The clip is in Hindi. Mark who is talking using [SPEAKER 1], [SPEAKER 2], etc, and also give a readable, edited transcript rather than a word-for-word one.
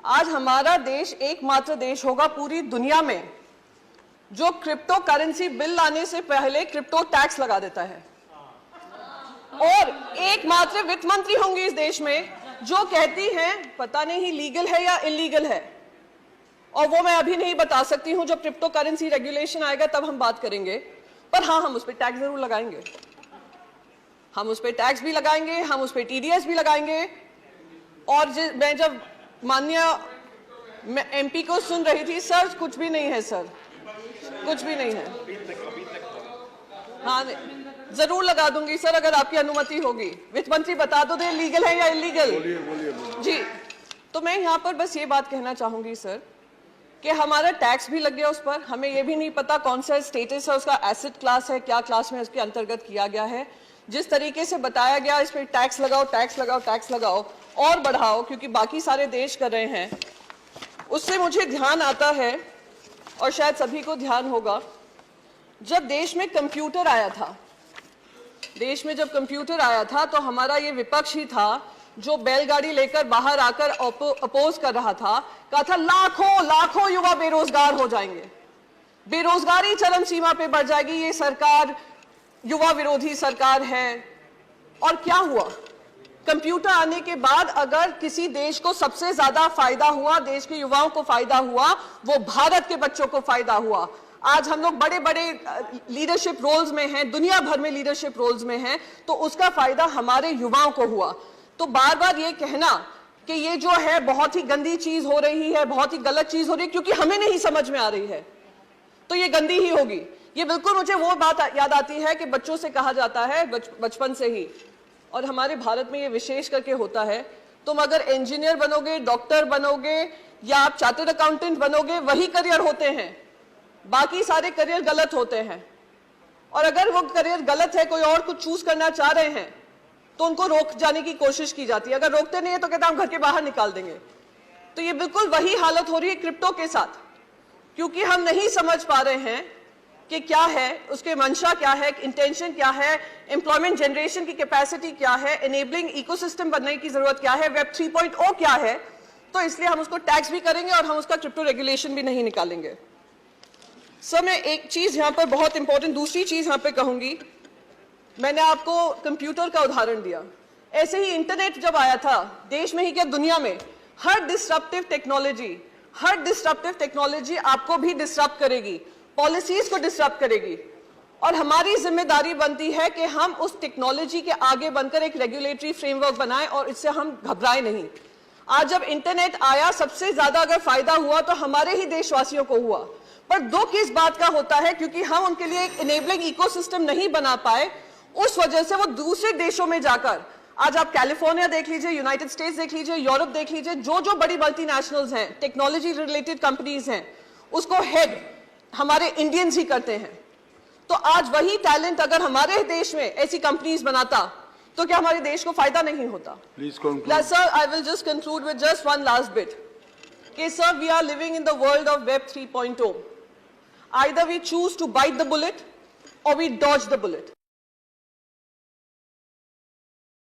[SPEAKER 1] आज हमारा देश एकमात्र देश होगा पूरी दुनिया में जो क्रिप्टो करेंसी बिल लाने से पहले क्रिप्टो टैक्स लगा देता है, और एकमात्र वित्त मंत्री होंगी इस देश में जो कहती हैं पता नहीं लीगल है या इलीगल है, और वो मैं अभी नहीं बता सकती हूं। जब क्रिप्टो करेंसी रेगुलेशन आएगा तब हम बात करेंगे, पर हाँ, हम उस पर टैक्स जरूर लगाएंगे। हम उस पर टैक्स भी लगाएंगे, हम उस पर टीडीएस भी लगाएंगे। और मैं जब माननीय एमपी को सुन रही थी, सर कुछ भी नहीं है, सर कुछ भी नहीं है। हाँ, जरूर लगा दूंगी सर, अगर आपकी अनुमति होगी। वित्त मंत्री बता दो दे लीगल है या इलीगल। जी, तो मैं यहाँ पर बस ये बात कहना चाहूंगी सर कि हमारा टैक्स भी लग गया उस पर, हमें ये भी नहीं पता कौन सा स्टेटस है उसका, एसेट क्लास है, क्या क्लास में उसके अंतर्गत किया गया है। जिस तरीके से बताया गया इस पर टैक्स लगाओ, टैक्स लगाओ, टैक्स लगाओ और बढ़ाओ, क्योंकि बाकी सारे देश कर रहे हैं, उससे मुझे ध्यान आता है, और शायद सभी को ध्यान होगा, जब देश में कंप्यूटर आया था, देश में जब कंप्यूटर आया था तो हमारा ये विपक्ष ही था जो बैलगाड़ी लेकर बाहर आकर अपोज कर रहा था, कहा था लाखों लाखों युवा बेरोजगार हो जाएंगे, बेरोजगारी चरम सीमा पे बढ़ जाएगी, ये सरकार युवा विरोधी सरकार है। और क्या हुआ? कंप्यूटर आने के बाद अगर किसी देश को सबसे ज्यादा फायदा हुआ, देश के युवाओं को फायदा हुआ, वो भारत के बच्चों को फायदा हुआ। आज हम लोग बड़े बड़े लीडरशिप रोल्स में हैं, दुनिया भर में लीडरशिप रोल्स में हैं, तो उसका फायदा हमारे युवाओं को हुआ। तो बार बार ये कहना कि ये जो है बहुत ही गंदी चीज हो रही है, बहुत ही गलत चीज हो रही है क्योंकि हमें नहीं समझ में आ रही है, तो ये गंदी ही होगी। ये बिल्कुल मुझे वो बात याद आती है कि बच्चों से कहा जाता है बचपन से ही, और हमारे भारत में ये विशेष करके होता है, तुम अगर इंजीनियर बनोगे, डॉक्टर बनोगे या आप चार्टर्ड अकाउंटेंट बनोगे, वही करियर होते हैं, बाकी सारे करियर गलत होते हैं। और अगर वो करियर गलत है, कोई और कुछ चूज करना चाह रहे हैं, तो उनको रोक जाने की कोशिश की जाती है। अगर रोकते नहीं है तो कहते हैं हम घर के बाहर निकाल देंगे। तो ये बिल्कुल वही हालत हो रही है क्रिप्टो के साथ, क्योंकि हम नहीं समझ पा रहे हैं कि क्या है उसके मंशा, क्या है इंटेंशन, क्या है एम्प्लॉयमेंट जनरेशन की कैपेसिटी, क्या है एनेबलिंग इकोसिस्टम बनने की जरूरत, क्या है वेब 3.0 क्या है। तो इसलिए हम उसको टैक्स भी करेंगे और हम उसका क्रिप्टो रेगुलेशन भी नहीं निकालेंगे। सर, मैं एक चीज यहाँ पर बहुत इंपॉर्टेंट, दूसरी चीज यहाँ पे कहूंगी। मैंने आपको कंप्यूटर का उदाहरण दिया, ऐसे ही इंटरनेट जब आया था, देश में ही क्या दुनिया में, हर डिस्ट्रप्टिव टेक्नोलॉजी आपको भी डिस्टर्ब करेगी, पॉलिसीज को डिस्टर्ब करेगी, और हमारी जिम्मेदारी बनती है कि हम उस टेक्नोलॉजी के आगे बनकर एक रेगुलेटरी फ्रेमवर्क बनाएं और इससे हम घबराएं नहीं। आज जब इंटरनेट आया, सबसे ज्यादा अगर फायदा हुआ तो हमारे ही देशवासियों को हुआ, पर दुख इस बात का होता है क्योंकि हम उनके लिए एक इनेबलिंग इकोसिस्टम नहीं बना पाए, उस वजह से वो दूसरे देशों में जाकर, आज आप कैलिफोर्निया देख लीजिए, यूनाइटेड स्टेट्स देख लीजिए, यूरोप देख लीजिए, जो जो बड़ी मल्टीनेशनल्स हैं, टेक्नोलॉजी रिलेटेड कंपनीज हैं, उसको हेड हमारे इंडियंस ही करते हैं। तो आज वही टैलेंट अगर हमारे देश में ऐसी कंपनीज बनाता तो क्या हमारे देश को फायदा नहीं होता? Sir, I will just conclude with just one last bit कि sir, we are living in the world of web 3.0. Either we choose to bite the bullet or we dodge the bullet.